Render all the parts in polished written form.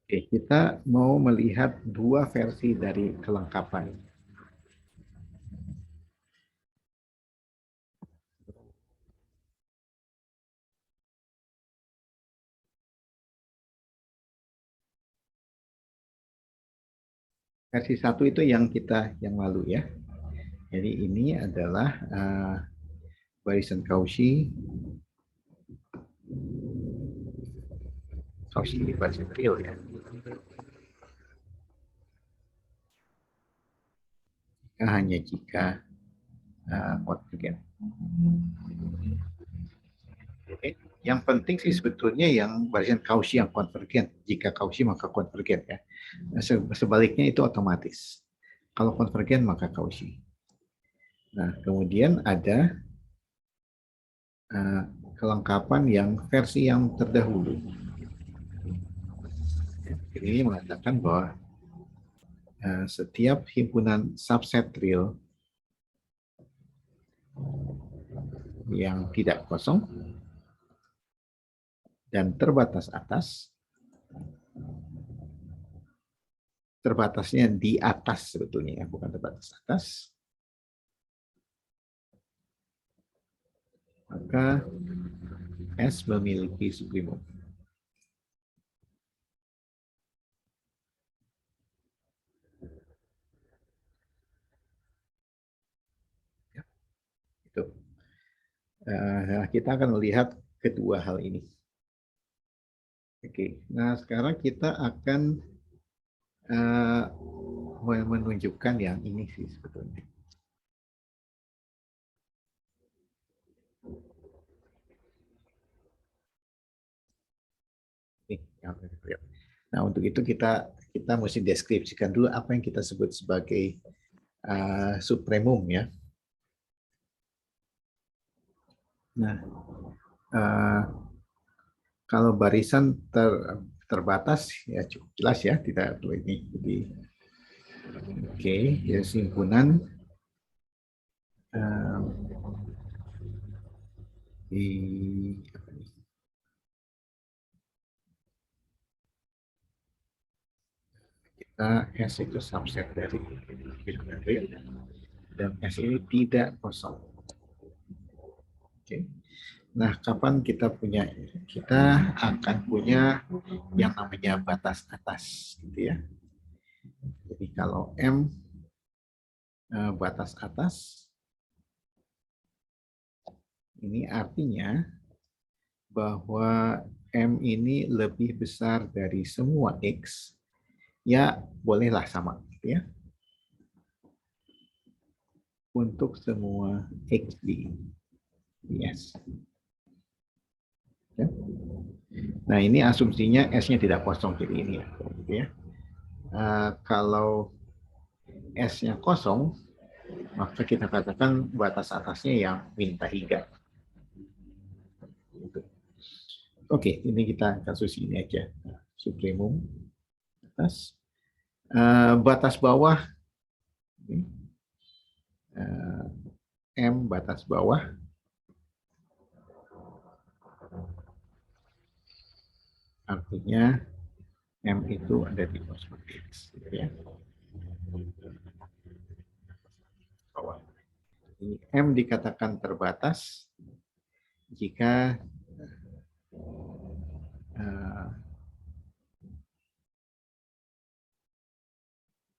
Oke, kita mau melihat dua versi dari kelengkapan. Versi 1 itu yang lalu ya. Jadi ini adalah barisan Cauchy ini barisan real ya. Hanya jika convergent. Oke. Yang penting sih sebetulnya yang barisan Cauchy yang konvergen. Jika Cauchy maka konvergen ya. Sebaliknya itu otomatis. Kalau konvergen maka Cauchy. Nah, kemudian ada kelengkapan yang versi yang terdahulu. Ini mengatakan bahwa setiap himpunan subset real yang tidak kosong dan terbatas atas, terbatasnya di atas sebetulnya ya, bukan terbatas atas, maka S memiliki sublimum. Ya, itu. Kita akan melihat kedua hal ini. Oke, nah sekarang kita akan menunjukkan yang ini sih sebetulnya. Nah, untuk itu kita mesti deskripsikan dulu apa yang kita sebut sebagai supremum ya. Nah, kalau barisan terbatas ya cukup jelas ya, tidak perlu ini. Jadi, oke, ya himpunan di S itu subset dari dan S ini tidak kosong. Oke. Nah, kapan kita akan punya yang namanya batas atas, gitu ya. Jadi kalau M batas atas, ini artinya bahwa M ini lebih besar dari semua X, ya bolehlah sama, gitu ya. Untuk semua X di S. Ya. Nah, ini asumsinya S-nya tidak kosong, jadi ini ya. Gitu ya. Kalau S-nya kosong, maka kita katakan batas atasnya yang minta higa. Oke, ini kita kasus ini aja. Supremum atas. Batas bawah. M batas bawah. Artinya M itu ada di kosmos X. Ya. Bawah. M dikatakan terbatas jika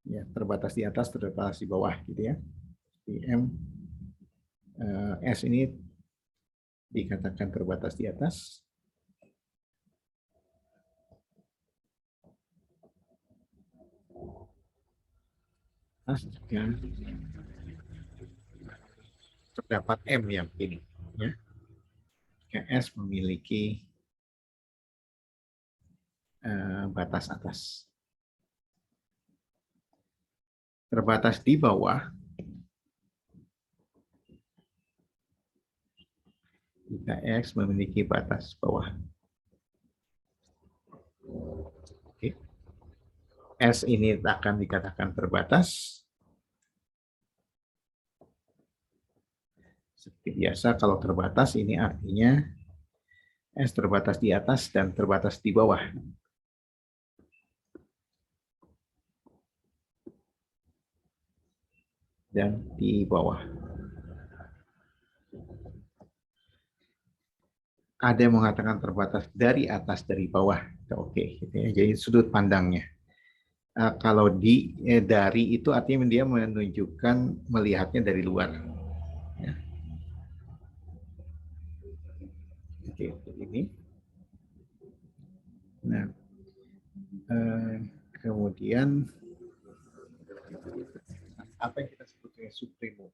ya terbatas di atas, terbatas di bawah, gitu ya. Di M S ini dikatakan terbatas di atas. Jika terdapat M yang ini, ya. Jika S memiliki batas atas. Terbatas di bawah jika X memiliki batas bawah. Oke. S ini akan dikatakan terbatas. Seperti biasa, kalau terbatas ini artinya S terbatas di atas dan terbatas di bawah. dan di bawah. Ada yang mengatakan terbatas dari atas, dari bawah. Oke, gitu ya. Jadi sudut pandangnya. Kalau dari itu artinya dia menunjukkan melihatnya dari luar. Ya. Oke, ini. Nah, kemudian apa yang kita sebut dengan supremo?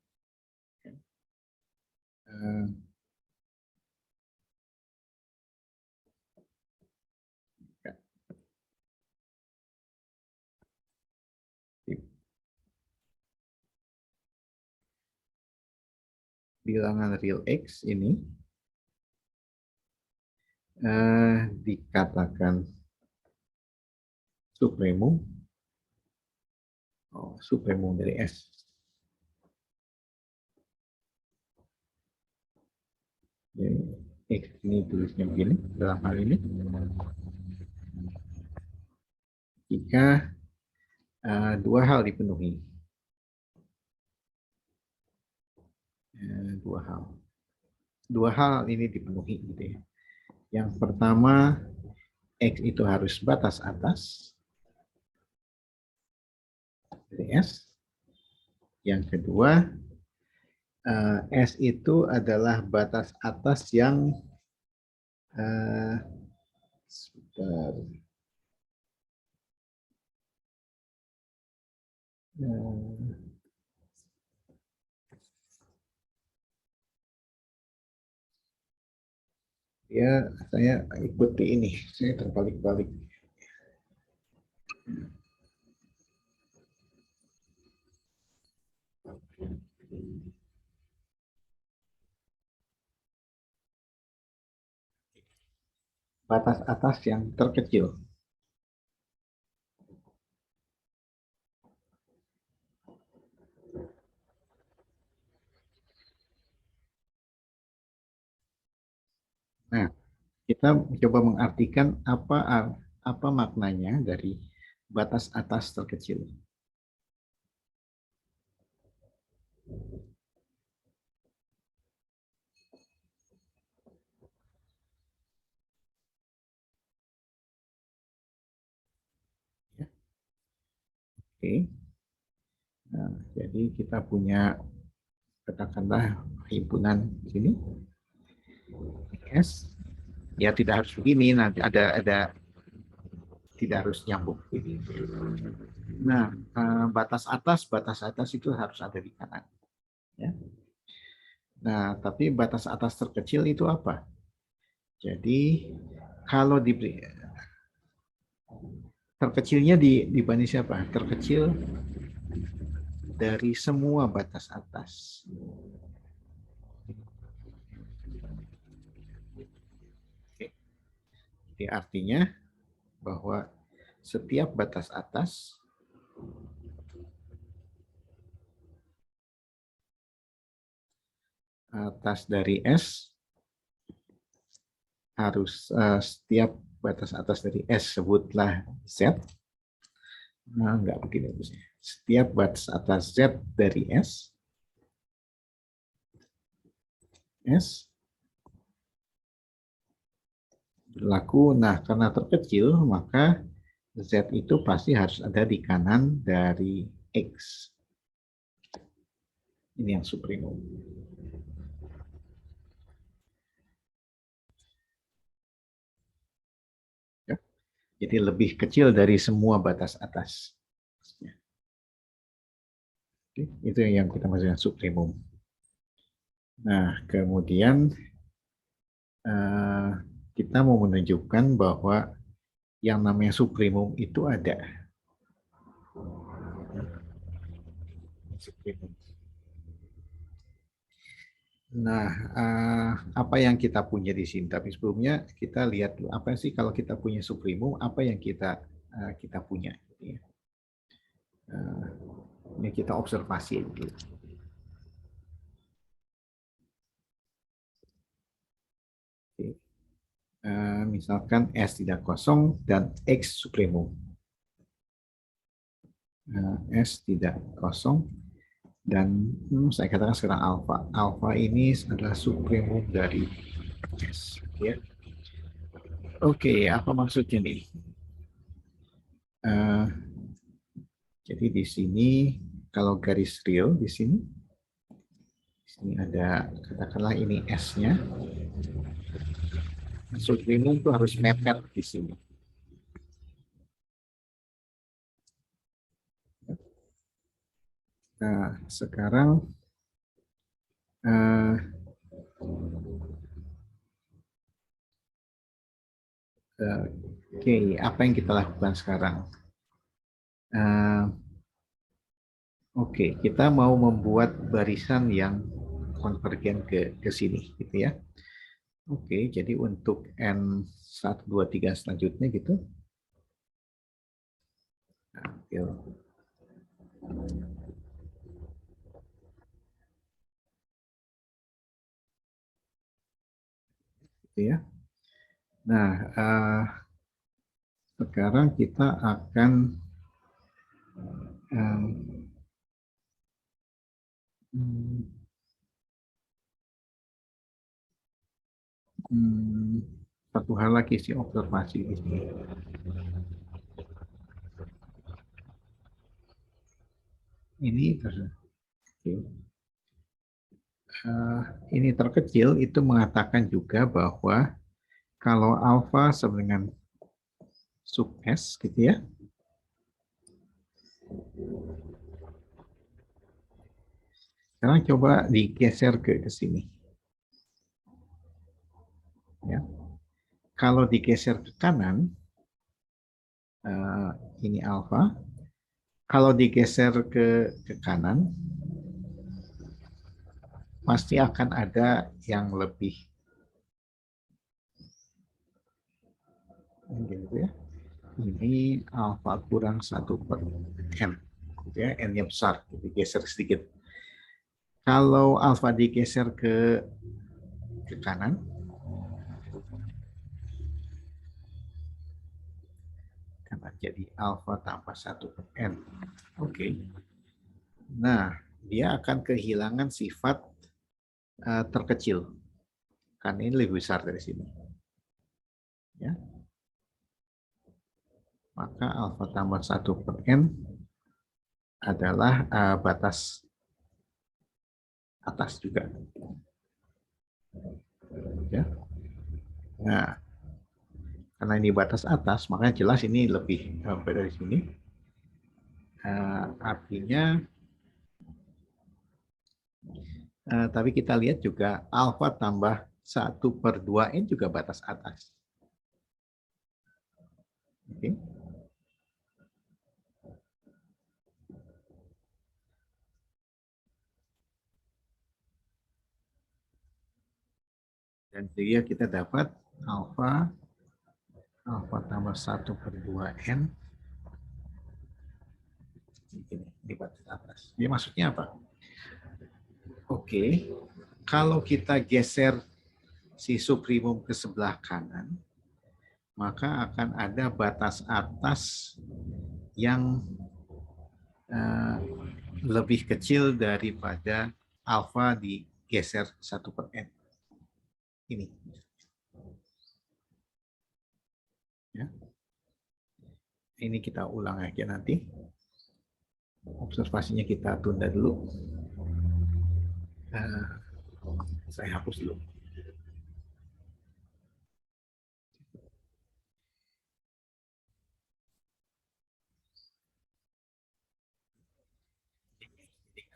Bilangan real X ini dikatakan supremum, supremum dari S. Jadi X ini tulisnya begini dalam hal ini. Jika dua hal dipenuhi. Dua hal ini dipenuhi gitu ya. Yang pertama, X itu harus batas atas dari S. Yang kedua, S itu adalah batas atas yang ya saya ikuti ini, saya terbalik-balik. Batas atas yang terkecil. Nah, kita coba mengartikan apa maknanya dari batas atas terkecil. Oke. Nah, jadi kita punya katakanlah himpunan di sini S. Ya tidak harus begini, nanti ada tidak harus nyambung. Nah, batas atas itu harus ada di kanan. Ya. Nah, tapi batas atas terkecil itu apa? Jadi kalau diberi terkecilnya dibanding siapa? Terkecil dari semua batas atas. Oke. Jadi artinya bahwa setiap batas atas dari S harus setiap batas atas dari S sebutlah Z. Nah, enggak begini. Setiap batas atas Z dari S berlaku. Nah, karena terkecil, maka Z itu pasti harus ada di kanan dari X. Ini yang supremum. Ya. Jadi lebih kecil dari semua batas atas. Oke, itu yang kita maksudkan supremum. Nah, kemudian kita mau menunjukkan bahwa yang namanya supremum itu ada. Nah, apa yang kita punya di sini? Tapi sebelumnya kita lihat dulu apa sih kalau kita punya supremum, apa yang kita punya. Ini kita observasi dulu. Misalkan S tidak kosong dan X supremum. S tidak kosong Dan saya katakan sekarang alfa. Alfa ini adalah supremum dari S. Ya. Oke, apa maksudnya nih? Uh, jadi di sini kalau garis real di sini ada katakanlah ini S-nya. Supremum itu harus mepet di sini. Nah, sekarang uh, Oke, apa yang kita lakukan sekarang? Uh, Oke, kita mau membuat barisan yang konvergen ke sini, gitu ya. Oke, jadi untuk N 1, 2, 3 selanjutnya gitu. Ambil. Gitu ya. Nah, sekarang kita akan um, satu hal lagi sih observasi di sini. Ini okay. Ini terkecil itu mengatakan juga bahwa kalau alfa sama dengan sub S gitu ya. Sekarang coba digeser ke sini. Ya. Kalau digeser ke kanan, ini alfa. Kalau digeser ke kanan, pasti akan ada yang lebih. Gitu ya. Ini alfa kurang 1/n. Gitu ya, n-nya besar, digeser sedikit. Kalau alfa digeser ke kanan, karena jadi alfa tambah 1/n. Oke. Nah, dia akan kehilangan sifat terkecil. Kan ini lebih besar dari sini. Ya. Maka alfa tambah 1/n adalah batas atas juga. Ya. Nah, karena ini batas atas, makanya jelas ini lebih dari sini. Artinya, tapi kita lihat juga alfa tambah 1/2n juga batas atas. Oke. Dan sehingga kita dapat alfa tambah 1/2n ini di batas atas. Ini maksudnya apa? Oke, kalau kita geser si subprimum ke sebelah kanan, maka akan ada batas atas yang lebih kecil daripada alfa digeser 1/n. Ini. Ya. Ini kita ulang aja nanti. Observasinya kita tunda dulu. Saya hapus dulu.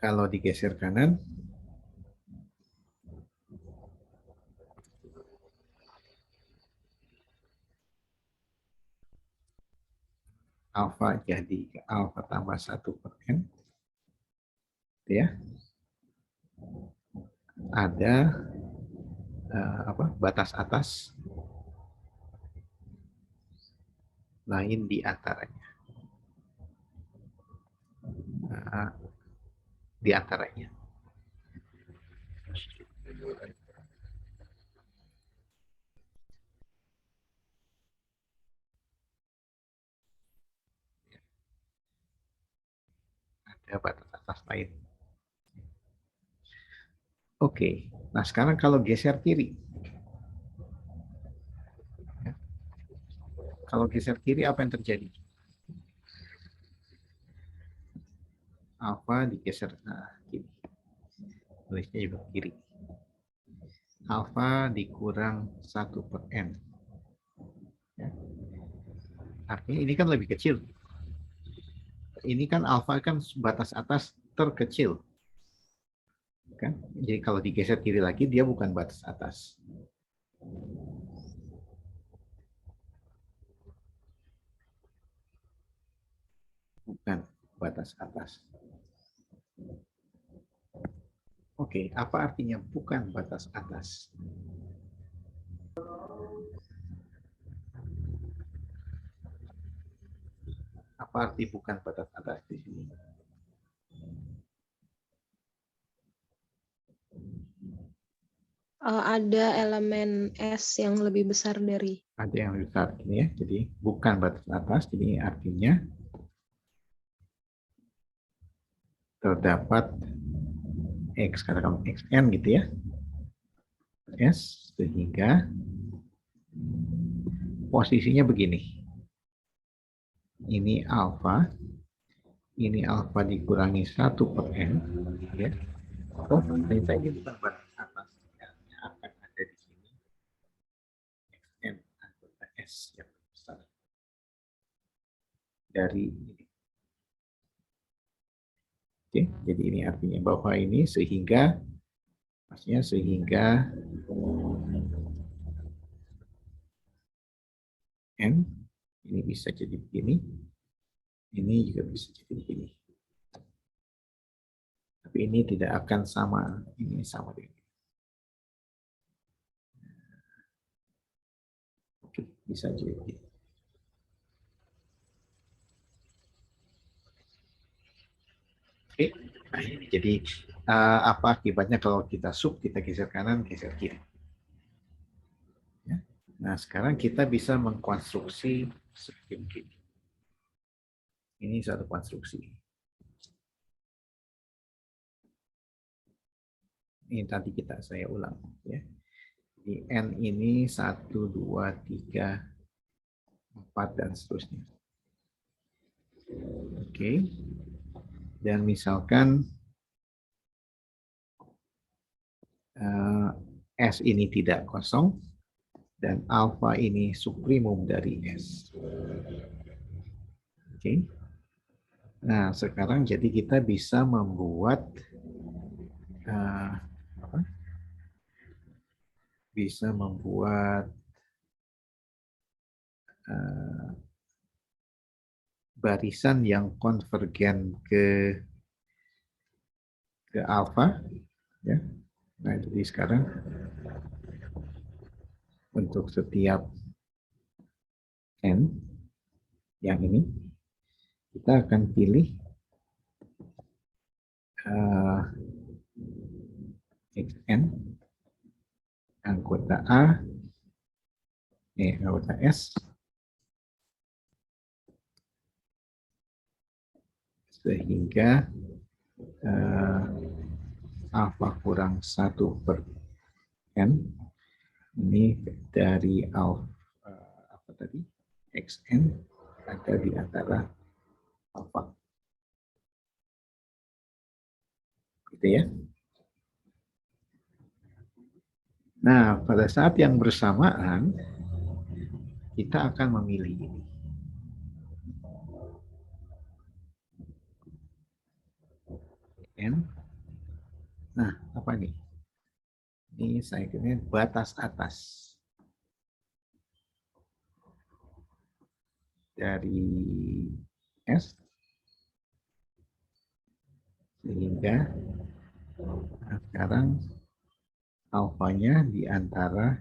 Kalau digeser kanan, alfa jadi alfa tambah 1/n. Ya. Ada batas atas lain di antaranya. Di antaranya. Ada batas atas lain. Oke, nah sekarang kalau geser kiri. Ya. Kalau geser kiri apa yang terjadi? Alfa digeser, nah kiri. Tulisnya juga kiri. Alfa dikurang 1/n. Ya. Artinya ini kan lebih kecil. Ini kan alfa kan batas atas terkecil. Kan? Jadi kalau digeser kiri lagi, dia bukan batas atas. Bukan batas atas. Oke, apa artinya bukan batas atas? Apa arti bukan batas atas di sini? Ada elemen S yang lebih besar dari. Ada yang lebih besar ini ya. Jadi bukan batas atas, jadi artinya terdapat X, katakan XN gitu ya. S sehingga posisinya begini. Ini alfa, ini alfa dikurangi 1/n, ya. Oh, ternyata ini bukan batas atas, ya. Akan ada di sini xn anggota S yang besar dari ini. Oke, jadi ini artinya bahwa ini sehingga, maksudnya sehingga n ini bisa jadi begini, ini juga bisa jadi begini. Tapi ini tidak akan sama, ini sama dengan ini. Oke, bisa jadi begini. Oke, nah, jadi apa akibatnya kalau kita sub, kita geser kanan, geser kiri. Ya. Nah, sekarang kita bisa mengkonstruksi seperti ini. Ini satu konstruksi. Ini tadi saya ulang. Ya. Di N ini 1, 2, 3, 4, dan seterusnya. Oke. Dan misalkan S ini tidak kosong, dan alfa ini suprimum dari S. Oke. Nah, sekarang jadi kita bisa membuat barisan yang konvergen ke alfa, ya. Nah, jadi sekarang untuk setiap n yang ini kita akan pilih xn anggota A, anggota S sehingga alfa kurang 1/n ini dari alfa apa tadi xn ada di antara alfa, gitu ya. Nah, pada saat yang bersamaan kita akan memilih ini. N. Nah, apa nih? Ini saya kira batas atas dari S sehingga sekarang alfanya di antara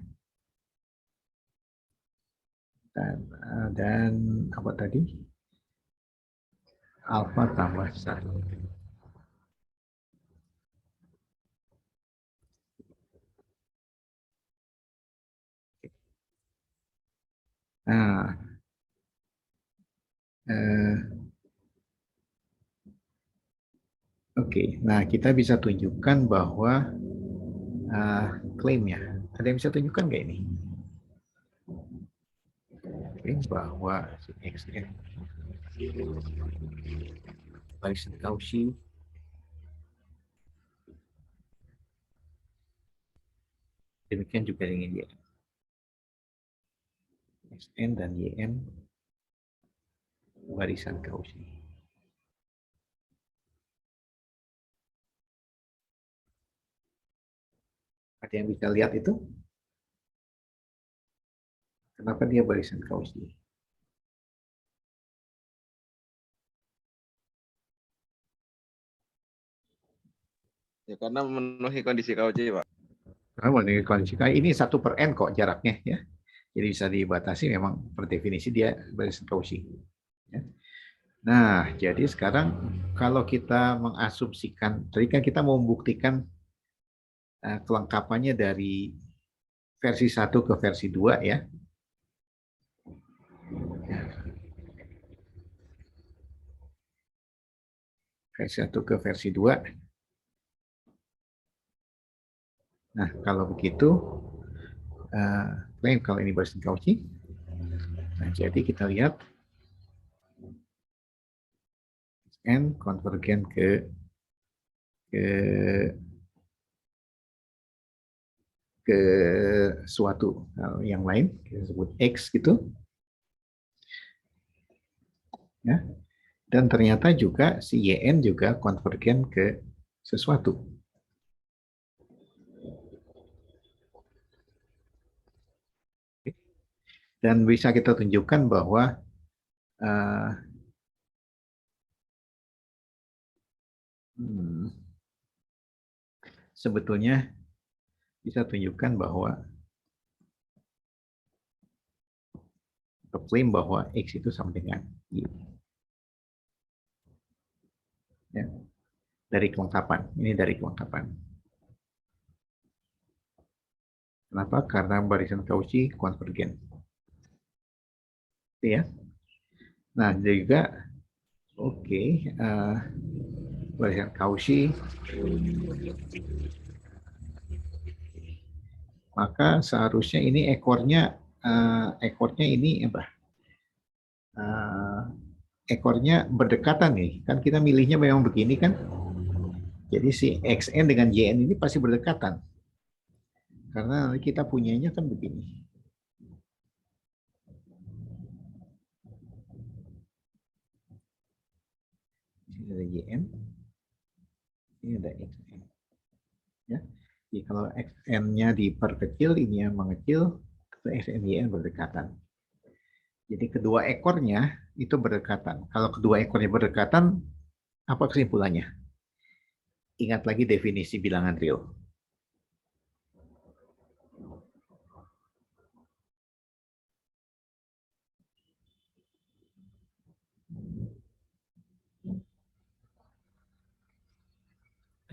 dan apa tadi? Alfa tambah 1. Nah, oke. Nah, kita bisa tunjukkan bahwa klaimnya. Ada yang bisa tunjukkan nggak ini? Klaim bahwa si XN barisan Cauchy demikian juga dengan YN. XN dan YN barisan Cauchy. Ada yang bisa lihat itu? Kenapa dia barisan Cauchy? Ya, karena memenuhi kondisi Cauchy, Pak. Karena memenuhi kondisi ini 1/n kok jaraknya ya. Jadi bisa dibatasi memang per definisi dia barisan Cauchy. Ya. Nah, jadi sekarang kalau kita mengasumsikan, tadi kan kita mau membuktikan kelengkapannya dari versi 1 ke versi 2 ya. Versi 1 ke versi 2. Nah, kalau begitu, klaim kalau ini barisan Cauchy. Nah, jadi kita lihat N konvergen ke suatu yang lain, kita sebut X gitu. Ya. Dan ternyata juga si YN juga konvergen ke sesuatu. Dan bisa kita tunjukkan bahwa sebetulnya bisa tunjukkan bahwa klaim bahwa X itu sama dengan Y. Ya. Dari kelengkapan. Ini dari kelengkapan. Kenapa? Karena barisan Cauchy konvergen. Ya. Nah, juga barisan Cauchy, maka seharusnya ini ekornya ini apa? Ekornya berdekatan nih. Kan kita milihnya memang begini kan. Jadi si XN dengan YN ini pasti berdekatan. Karena kita punyanya kan begini. Ini ada YN, ini ada XN. Ya. Jadi kalau XN-nya diperkecil, ini yang mengecil, XN YN berdekatan. Jadi kedua ekornya itu berdekatan. Kalau kedua ekornya berdekatan, apa kesimpulannya? Ingat lagi definisi bilangan real.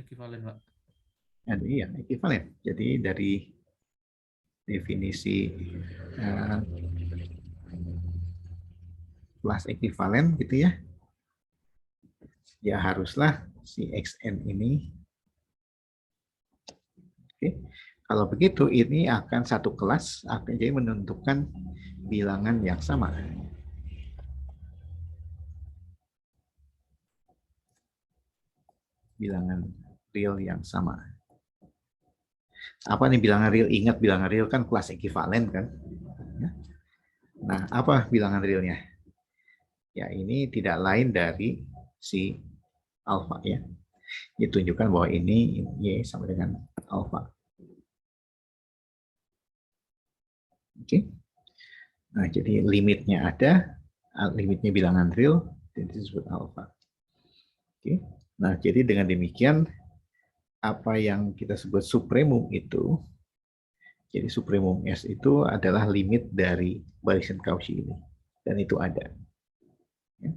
Ekivalen, Pak. Iya, ekivalen. Jadi dari definisi kelas ekivalen gitu ya, ya haruslah si XN ini. Oke. Kalau begitu ini akan satu kelas akan jadi menentukan bilangan yang sama. Bilangan real yang sama. Apa nih bilangan real? Ingat bilangan real kan kelas ekivalen kan. Nah, apa bilangan realnya? Ya, ini tidak lain dari si alfa ya. Ditunjukkan bahwa ini Y sama dengan alfa. Oke. Nah, jadi limitnya ada, limitnya bilangan real, dan disebut alfa. Oke. Nah, jadi dengan demikian apa yang kita sebut supremum itu, jadi supremum S itu adalah limit dari barisan Cauchy ini, dan itu ada. Ya.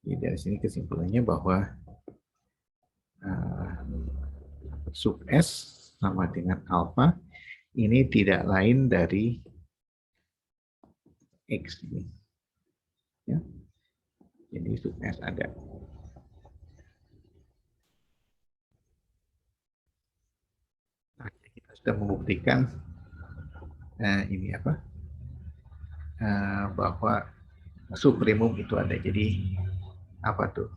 Jadi dari sini kesimpulannya bahwa sub S sama dengan alfa ini tidak lain dari X ini. Ya. Jadi sub S ada. sudah membuktikan ini apa? Bahwa supremum itu ada. Jadi apa tuh?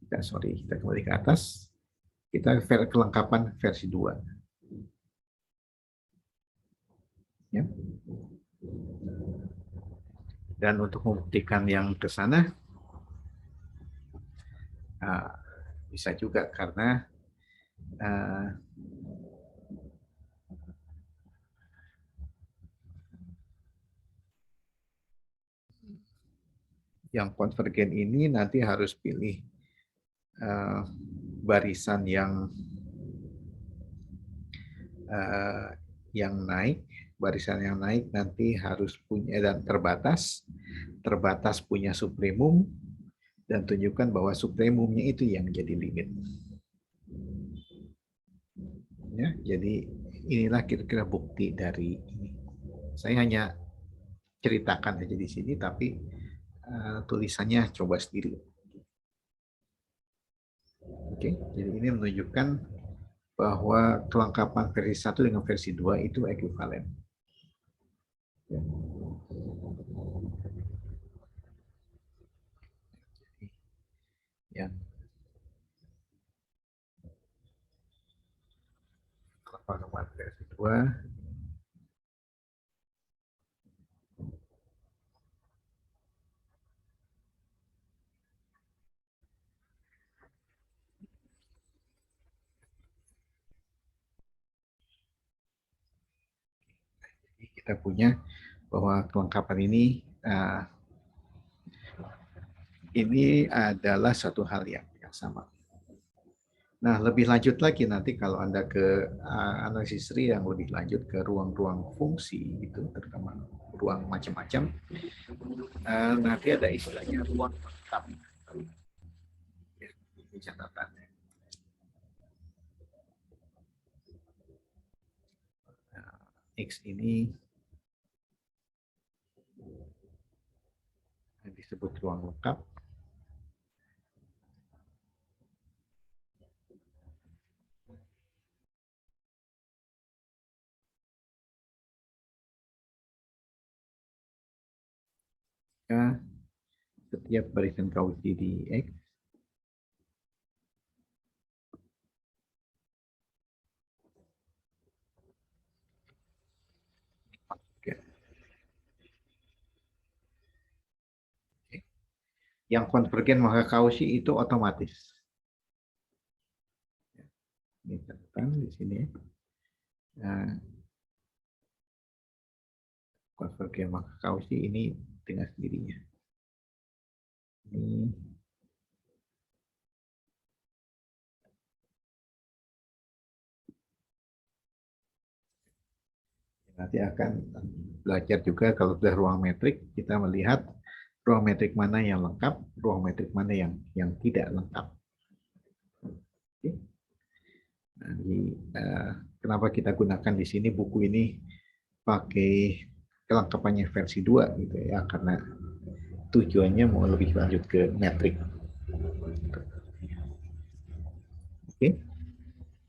Kita kembali ke atas. Kita kelengkapan versi 2. Ya. Dan untuk membuktikan yang ke sana bisa juga karena yang konvergen ini nanti harus pilih barisan yang naik. Barisan yang naik nanti harus punya dan terbatas punya supremum, dan tunjukkan bahwa supremumnya itu yang jadi limit. Ya, jadi inilah kira-kira bukti dari ini. Saya hanya ceritakan aja di sini, tapi tulisannya coba sendiri. Oke, jadi ini menunjukkan bahwa kelengkapan versi 1 dengan versi 2 itu ekuivalen. Ya. Kelengkapan versi 2 kita punya bahwa kelengkapan ini adalah satu hal yang sama. Nah, lebih lanjut lagi nanti kalau Anda ke analisis Sri yang lebih lanjut ke ruang-ruang fungsi itu, terutama ruang macam-macam, nanti ada istilahnya ruang lengkap. Ya, ini catatannya. X ini disebut ruang lengkap. Setiap barisan Cauchy di X yang konvergen maka Cauchy itu otomatis. Ini catatan di sini. Nah, konvergen maka Cauchy ini dengan sendirinya. Ini nanti akan belajar juga kalau sudah ruang metrik, kita melihat ruang metrik mana yang lengkap, ruang metrik mana yang tidak lengkap. Oke. Nah, kenapa kita gunakan di sini buku ini pakai kelengkapannya versi 2 gitu ya, karena tujuannya mau lebih lanjut ke metrik. Oke.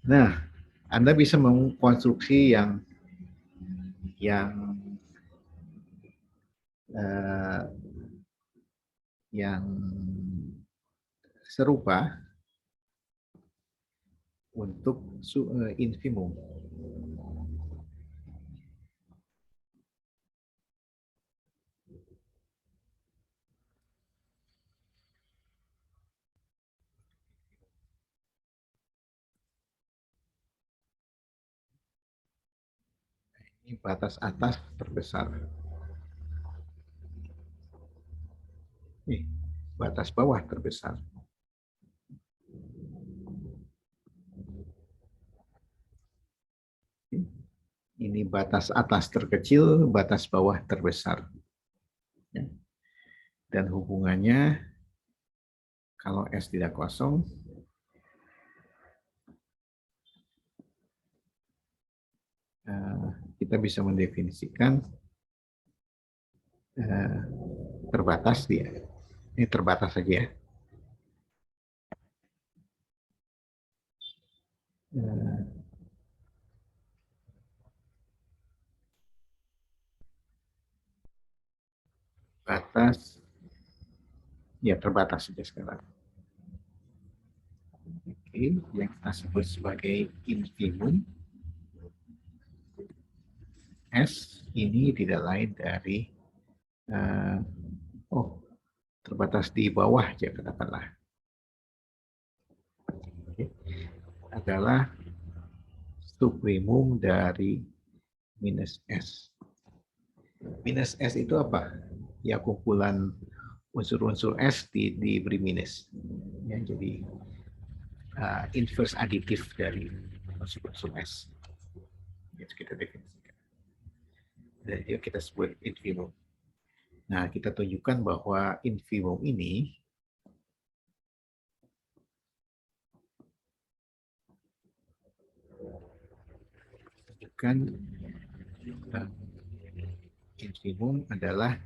Nah, Anda bisa mengkonstruksi yang serupa untuk infimum. Ini batas atas terbesar. Ini batas bawah terbesar. Ini batas atas terkecil, batas bawah terbesar. Dan hubungannya, kalau S tidak kosong, kita bisa mendefinisikan terbatas dia. Ini terbatas saja ya. batas, ya terbatas saja sekarang. Oke, yang kita sebut sebagai infimum. S ini tidak lain dari terbatas di bawah ya katakanlah. Oke, adalah sublimum dari minus S. Minus S itu apa? Ya kumpulan unsur-unsur S diberi minus. Ya, jadi inverse aditif dari unsur-unsur S. Itu kita definisikan. Jadi kita sebut infimum. Nah, kita tunjukkan bahwa infimum ini infimum adalah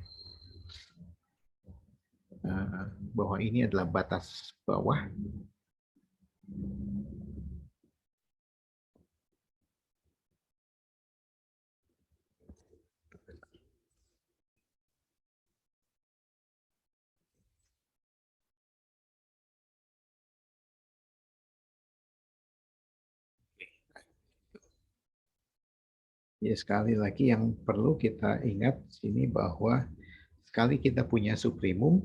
bahwa ini adalah batas bawah ya. Sekali lagi yang perlu kita ingat sini bahwa sekali kita punya suprimum,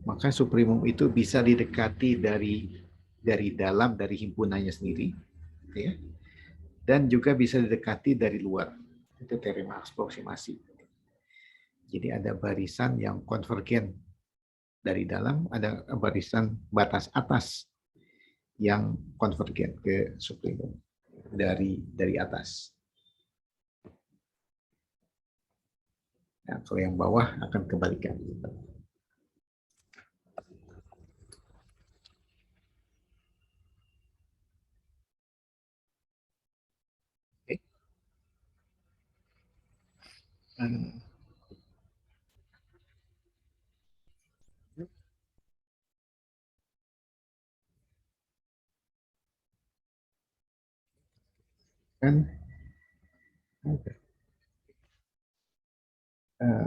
maka suprimum itu bisa didekati dari dalam, dari himpunannya sendiri, ya, dan juga bisa didekati dari luar. Itu teorema aproksimasi. Jadi ada barisan yang konvergen dari dalam, ada barisan batas atas yang konvergen ke suprimum dari atas. Nah, kalau yang bawah akan kebalikan. Oke. Kan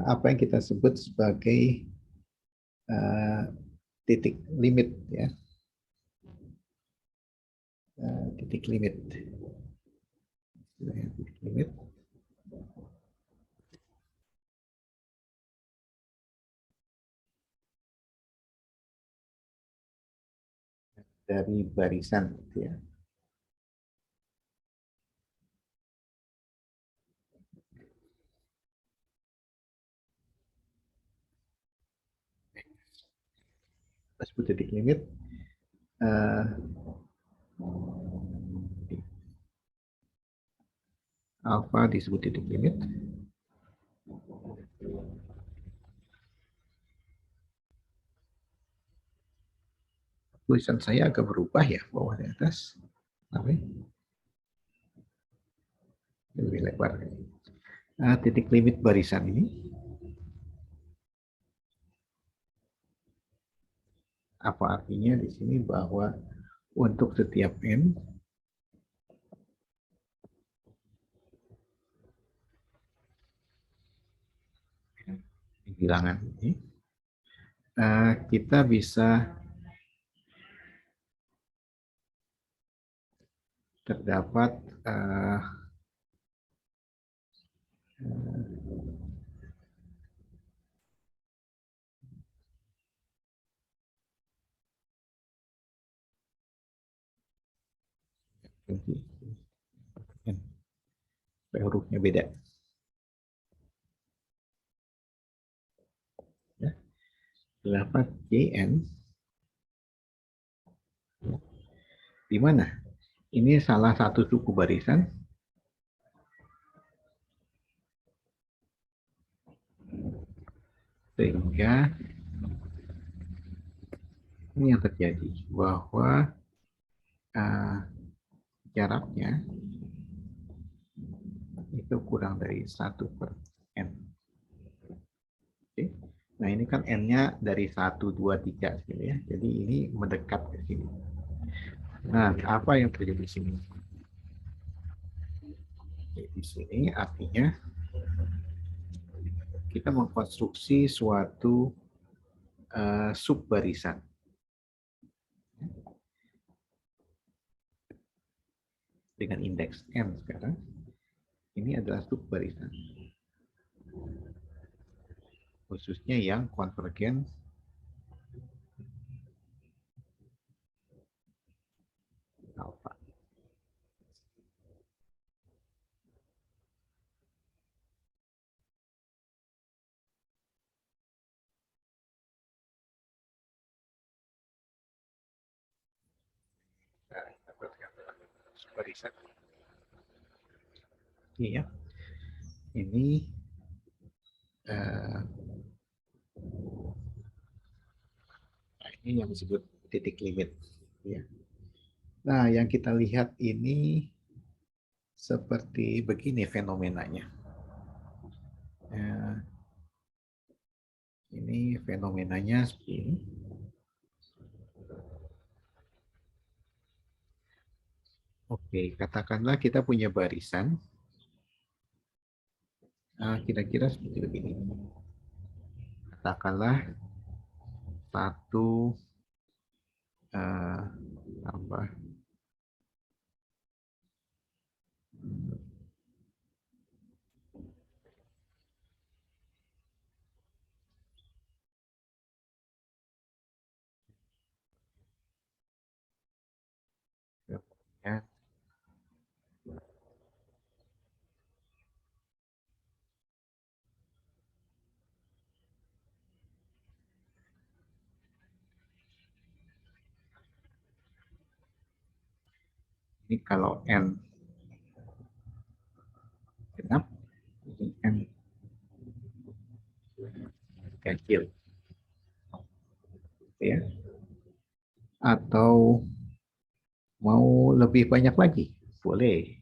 apa yang kita sebut sebagai titik limit, ya, titik limit, dari barisan, ya. Kita sebut titik limit. Alfa disebut titik limit. Tulisan saya agak berubah ya, bawah dan atas. Oke. Lebih lebar. Titik limit barisan ini apa artinya di sini bahwa untuk setiap n bilangan ini kita bisa terdapat hurufnya beda. Ya. Terdapat JN di mana? Ini salah satu suku barisan sehingga ini yang terjadi bahwa jaraknya itu kurang dari 1/n. Oke. Nah ini kan n-nya dari 1, 2, 3 gitu ya. Jadi ini mendekat ke sini. Nah apa yang terjadi di sini? Di sini artinya kita mengkonstruksi suatu subbarisan. Dengan indeks n sekarang, ini adalah subbarisan. Khususnya yang konvergen alfa. Subbarisan. Ini ya. Ini ini yang disebut titik limit. Ya. Nah, yang kita lihat ini seperti begini fenomenanya. Ini fenomenanya seperti ini. Oke, katakanlah kita punya barisan. Kira-kira seperti begini. Katakanlah 1 tambah ya. Ini kalau n genap, ini n ganjil, ya. Atau mau lebih banyak lagi, boleh.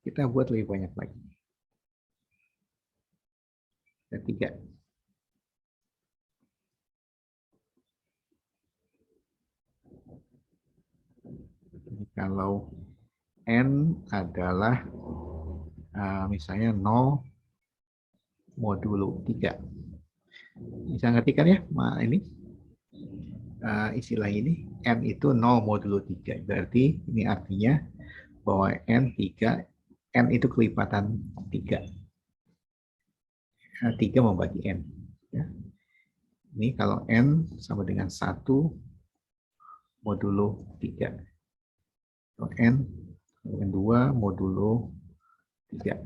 Kita buat lebih banyak lagi. Dan 3. Kalau n adalah misalnya 0 modulo 3. Bisa ngerti kan ya ini istilah ini? N itu 0 modulo 3. Berarti ini artinya bahwa n itu kelipatan 3. 3 membagi n. Ya. Ini kalau n sama dengan 1 modulo 3. Kalau n dengan 2 modulo 3.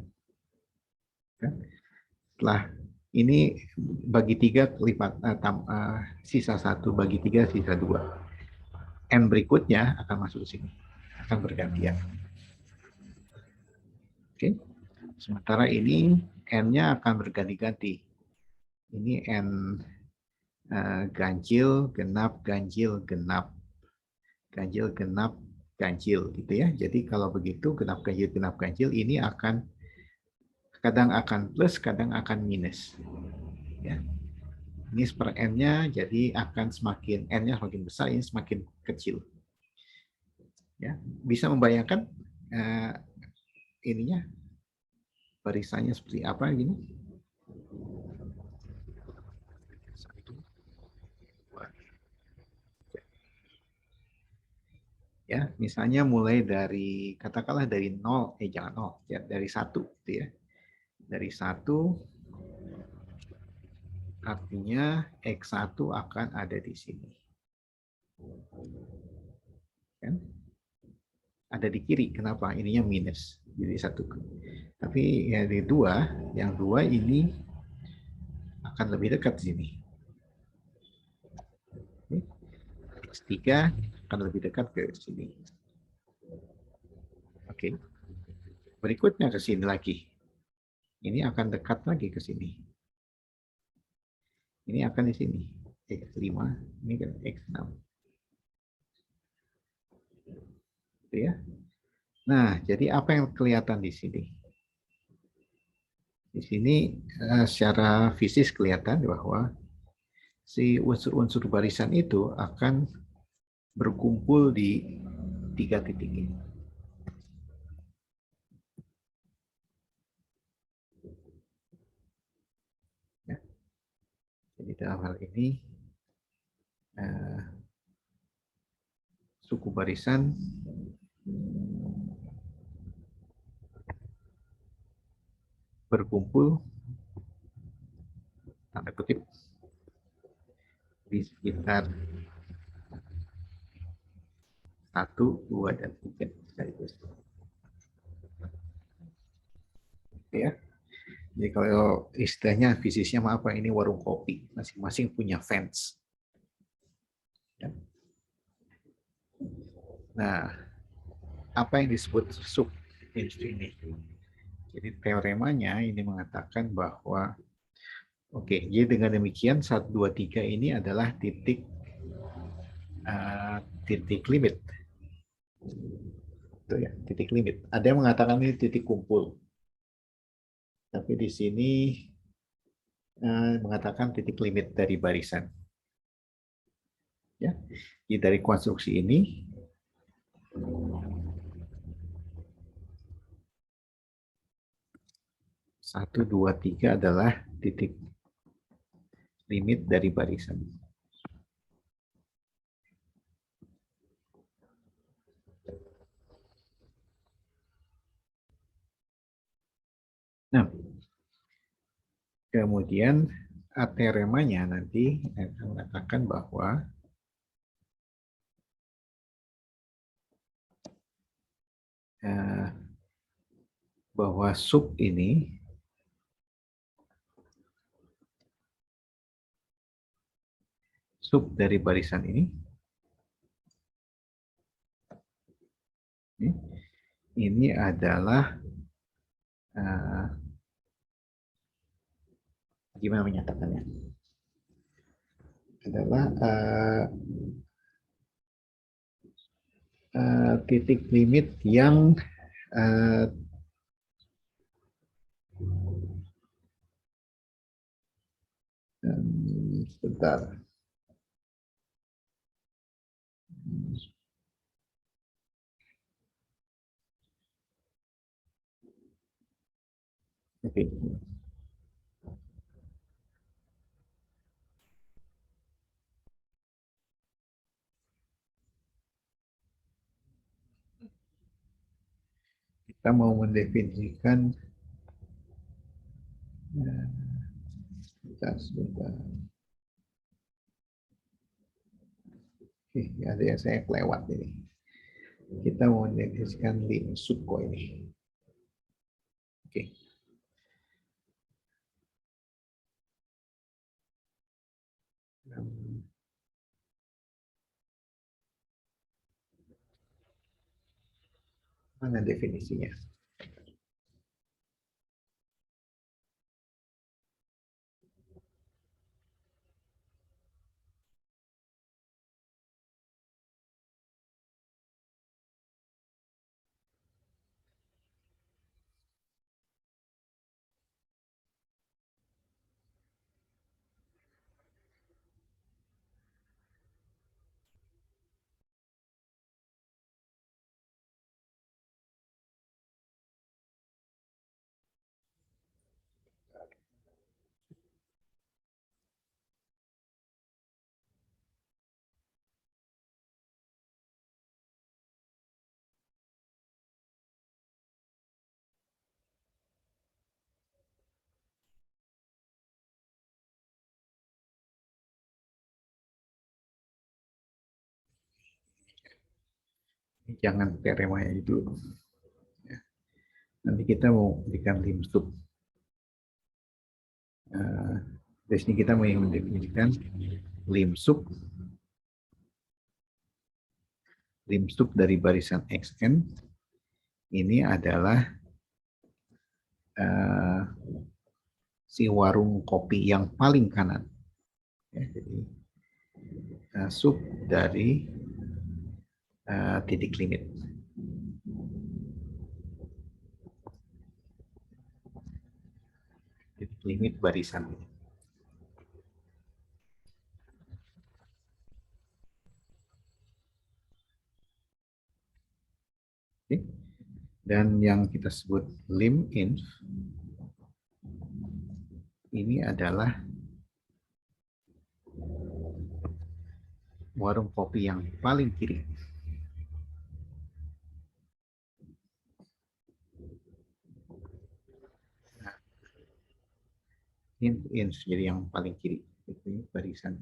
Setelah ini bagi 3 lipat sisa 1 bagi 3 sisa 2. N berikutnya akan masuk ke sini, akan bergantian. Oke. Sementara ini n-nya akan berganti-ganti. Ini n ganjil, genap, ganjil, genap. Ganjil, genap, ganjil gitu ya. Jadi kalau begitu genap, ganjil ini akan kadang akan plus, kadang akan minus. Ya. Ini per n-nya jadi akan semakin n-nya semakin besar, ini semakin kecil. Ya, bisa membayangkan ininya barisannya seperti apa gini. Ya, misalnya mulai dari katakanlah dari 0, jangan 0, ya dari 1 gitu ya. Dari 1 artinya X1 akan ada di sini. Kan? Ada di kiri, kenapa? Ininya minus, jadi 1. Tapi ya di 2, yang 2 ini akan lebih dekat di sini. X3 akan lebih dekat ke sini. Oke. Berikutnya ke sini lagi. Ini akan dekat lagi ke sini. Ini akan di sini. X5, ini kan X6. Gitu ya. Nah, jadi apa yang kelihatan di sini? Di sini secara fisik kelihatan bahwa si unsur-unsur barisan itu akan berkumpul di 3 titik ini. Ya. dalam hal ini suku barisan berkumpul tanda kutip di sekitar 1, 2, dan 3 sekaligus. Ya. Jadi kalau istilahnya fisisnya apa, ini warung kopi, masing-masing punya fans. Ya. Nah, apa yang disebut sub ini? Jadi teoremanya ini mengatakan bahwa jadi dengan demikian 1, 2, 3 ini adalah titik limit. Itu ya, titik limit. Ada yang mengatakan ini titik kumpul. Tapi di sini mengatakan titik limit dari barisan. Ya. Jadi dari konstruksi ini satu, dua, tiga adalah titik limit dari barisan. Nah, kemudian teoremanya nanti akan mengatakan bahwa sub ini sub dari barisan ini adalah gimana menyatakannya? Adalah titik limit yang sebentar. Oke. Kita mau mendefinisikan sebentar. Ada yang saya kelewat ini. Kita mau mendefinisikan lim sub ini. Oke. Mana definisinya? Jangan teoremanya itu. Nanti kita mau berikan lim sub. Di sini kita mau mendefinisikan lim sub dari barisan xn ini adalah si warung kopi yang paling kanan. Ya, jadi sub dari titik limit. Titik limit barisan. Oke. Dan yang kita sebut lim inf ini adalah warung kopi yang paling kiri. Nah, ini jadi yang paling kiri. Itu barisan.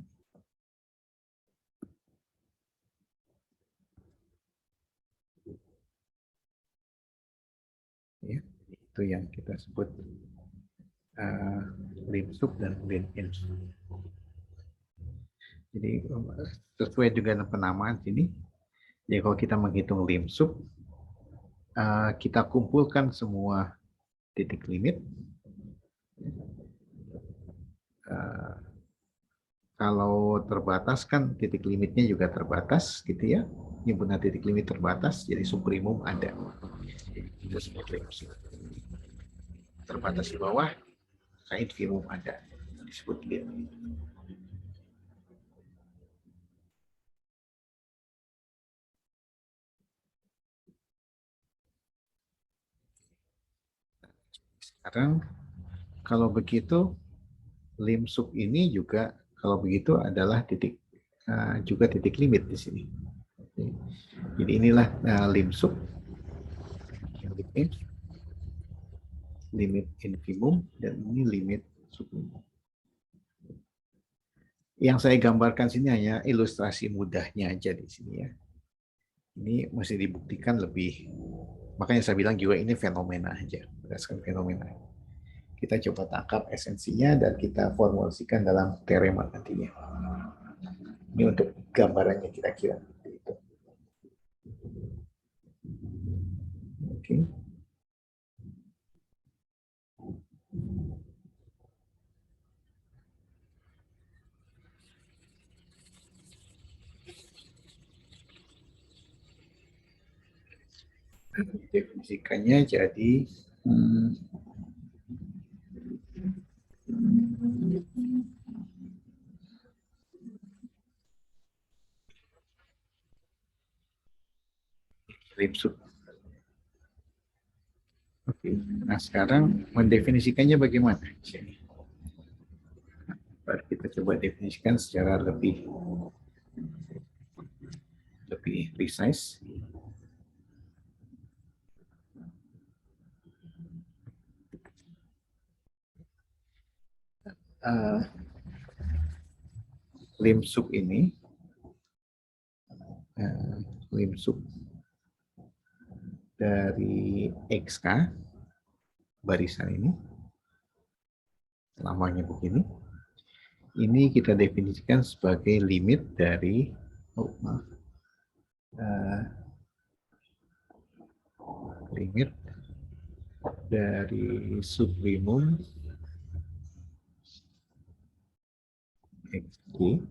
Ya, itu yang kita sebut lim sub dan lim in. Jadi sesuai juga dengan penamaan sini. Jadi kalau kita menghitung lim sub, kita kumpulkan semua titik limit. Kalau terbatas kan titik limitnya juga terbatas, gitu ya. Himpunan titik limit terbatas, jadi subprimum ada. Itu sebut lim sub. Terbatas di bawah, infimum ada, disebut lim. Sekarang kalau begitu lim sub ini juga kalau begitu adalah titik juga titik limit di sini. Jadi inilah lim sub, limit infimum, dan ini limit sublimum. Yang saya gambarkan sini hanya ilustrasi mudahnya aja di sini ya. Ini mesti dibuktikan lebih. Makanya saya bilang juga ini fenomena aja, berdasarkan fenomena. Kita coba tangkap esensinya dan kita formulasikan dalam teorema nantinya. Ini untuk gambarannya kira-kira. Oke. Definisikannya jadi lim sub. Oke. Nah sekarang mendefinisikannya bagaimana? Baru kita coba definisikan secara lebih precise. Lim sub ini lim sub dari XK barisan ini lamanya begini, ini kita definisikan sebagai limit dari limit dari sublimum XG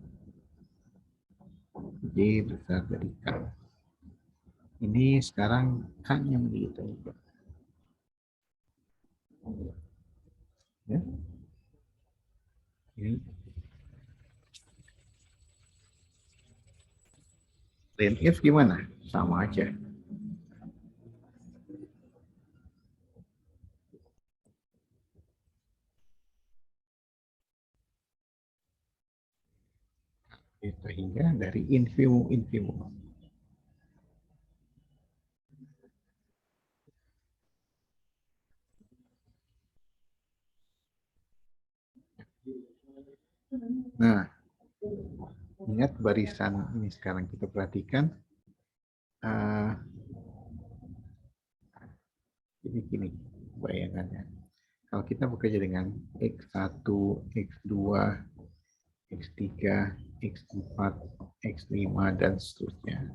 J besar dari K. Ini sekarang K-nya begitu. Ya. Ini lim F gimana? Sama aja. Sehingga dari infimum. Nah, ingat barisan ini sekarang kita perhatikan. Jadi gini bayangannya. Kalau kita bekerja dengan X1, X2, X3, X4, X5, dan seterusnya.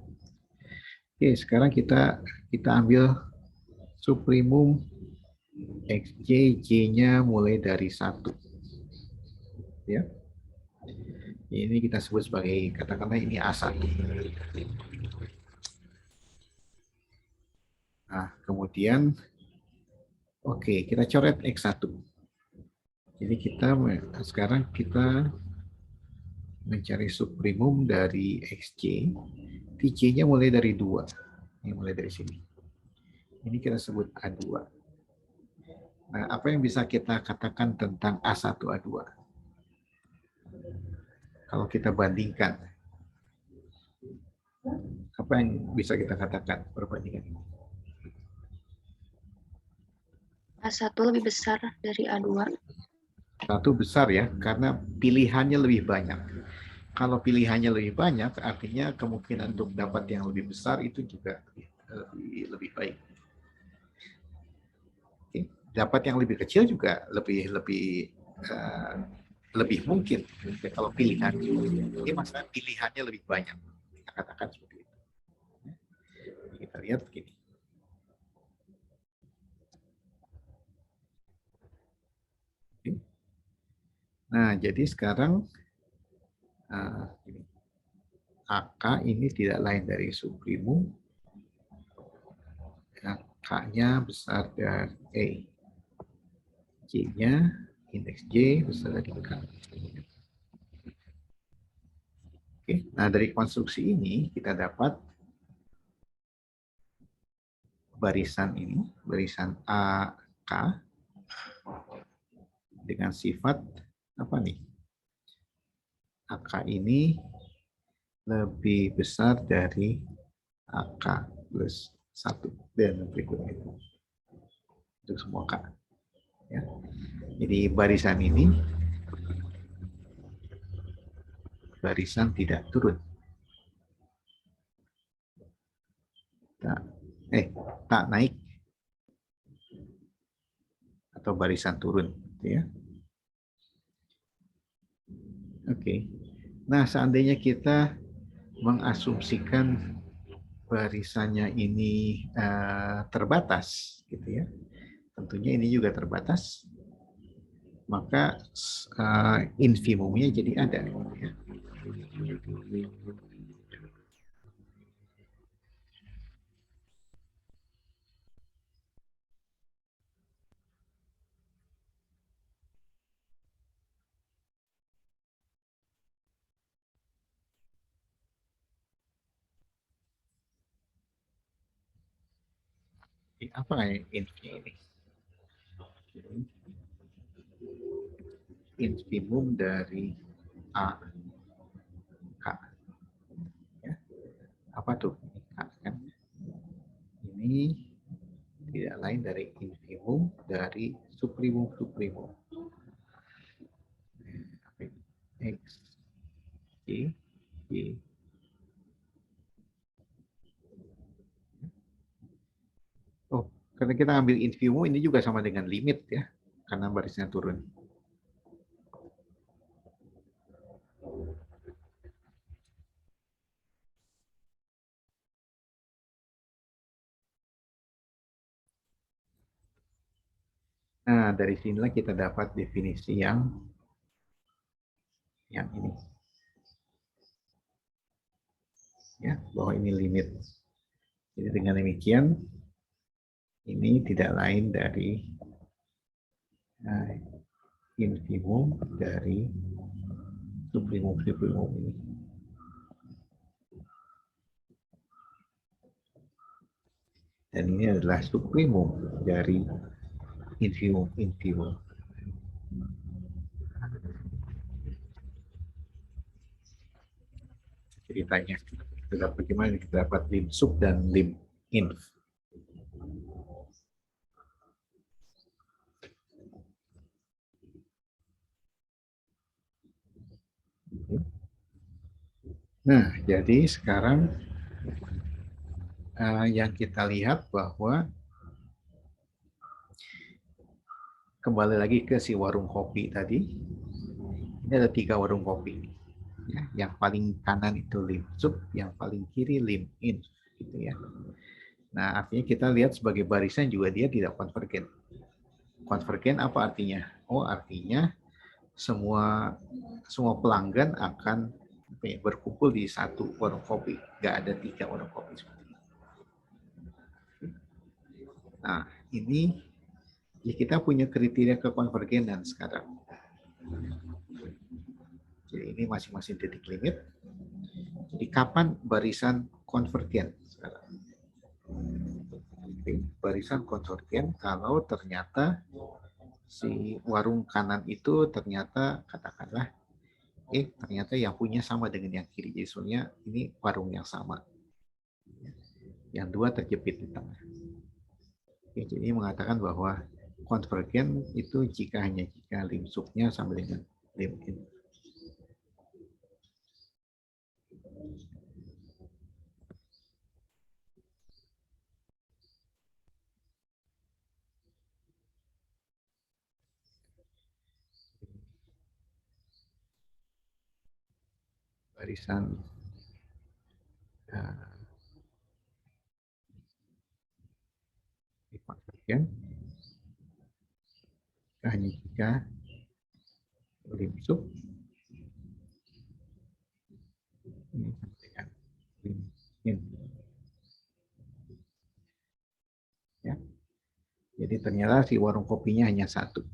Oke, sekarang kita ambil subprimum XJ, J-nya mulai dari 1. Ya. Ini kita sebut sebagai, katakanlah ini A1. Nah, kemudian, oke, kita coret X1. Jadi sekarang kita mencari subprimum dari XJ. TJ-nya mulai dari 2. Ini mulai dari sini. Ini kita sebut A2. Nah, apa yang bisa kita katakan tentang A1, A2? Kalau kita bandingkan. Apa yang bisa kita katakan perbandingan ini? A1 lebih besar dari A2. Satu besar ya, karena pilihannya lebih banyak. Kalau pilihannya lebih banyak, artinya kemungkinan untuk dapat yang lebih besar itu juga lebih baik. Oke. Dapat yang lebih kecil juga lebih mungkin kalau pilihan. Ini masalah pilihannya lebih banyak. Kita katakan seperti itu. Kita lihat begini. Oke. Nah, jadi sekarang ini. AK ini tidak lain dari subprimum. Ya, K-nya besar dari A. J-nya, indeks J besar dari K. Oke, nah dari konstruksi ini kita dapat barisan ini, barisan AK dengan sifat apa nih? AK ini lebih besar dari AK plus 1 dan berikutnya itu untuk semua K. Ya. Jadi barisan ini barisan tidak turun. Tak naik atau barisan turun, gitu ya. Oke. Nah, seandainya kita mengasumsikan barisannya ini terbatas, gitu ya. Tentunya ini juga terbatas, maka infimumnya jadi ada. Gitu ya. Apa infi ini? Infimum dari A K. Ya. Apa tuh? K, kan? Ini tidak lain dari infimum dari suprimum. X, Y, Y. Oh, karena kita ambil infimum ini juga sama dengan limit ya, karena barisnya turun. Nah, dari sinilah kita dapat definisi yang ini. Ya, bahwa ini limit. Jadi dengan demikian, ini tidak lain dari infimum dari suprimum ini. Dan ini adalah suprimum dari infimum. Ceritanya, kita bagaimana kita dapat lim sub dan lim inf. Nah, jadi sekarang yang kita lihat bahwa kembali lagi ke si warung kopi tadi, ini ada 3 warung kopi. Ya, yang paling kanan itu lim sub, yang paling kiri lim inf, gitu ya. Nah, artinya kita lihat sebagai barisan juga dia tidak konvergen. Konvergen apa artinya? Oh, artinya semua pelanggan akan berkumpul di satu warung kopi, nggak ada 3 warung kopi seperti ini. Nah, ini ya kita punya kriteria kekonvergenan sekarang. Jadi ini masing-masing titik limit. Jadi kapan barisan konvergen sekarang? Barisan konvergen kalau ternyata si warung kanan itu ternyata katakanlah ternyata yang punya sama dengan yang kiri. Jadi sebenarnya ini warung yang sama. yang dua terjepit di tengah. Oke, jadi mengatakan bahwa konvergen itu jika lim sub-nya sama dengan lim in. Barisan konvergen hanya jika lim sub ini sama dengan lim in. Ya. Jadi ternyata si warung kopinya hanya satu.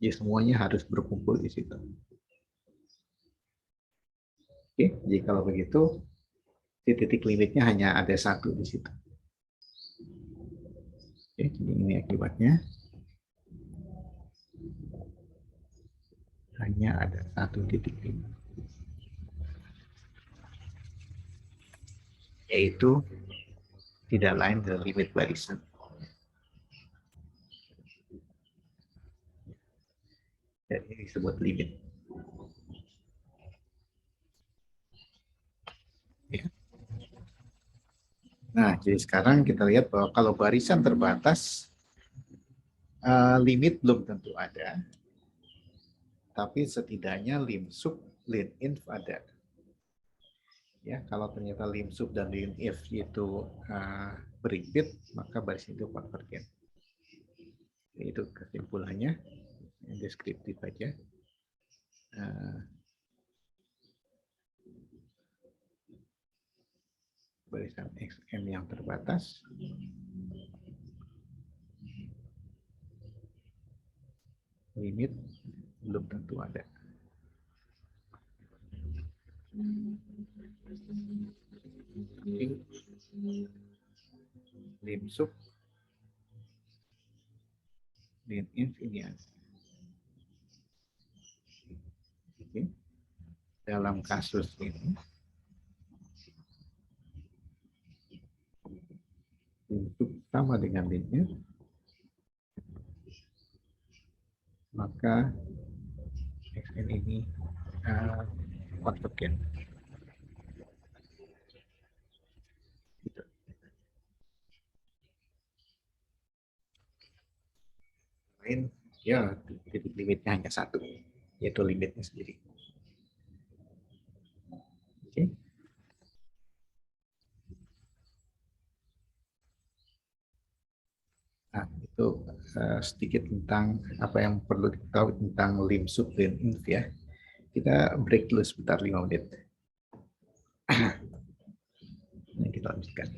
Jadi semuanya harus berkumpul di situ. Oke, jadi kalau begitu si titik limitnya hanya ada satu di situ. Oke, jadi ini akibatnya. Hanya ada satu titik limit. Yaitu tidak lain dari limit barisan. Dan ini disebut limit. Ya. Nah, jadi sekarang kita lihat bahwa kalau barisan terbatas, limit belum tentu ada, tapi setidaknya lim sub, lim inf ada. Ya, kalau ternyata lim sub dan lim inf itu beribit, maka barisan itu konvergen. Itu kesimpulannya, deskriptif aja. Barisan XM yang terbatas limit belum tentu ada. Lim sub, lim inf ini ada. Oke. Dalam kasus ini lim sub sama dengan lim inf, maka XN ini konvergen. Gitu. Lain, ya titik limitnya hanya satu, yaitu limitnya sendiri. Oke. Nah, itu sedikit tentang apa yang perlu diketahui tentang lim sub dan inf ya. Kita break dulu sebentar 5 menit. Nah, kita lanjutkan.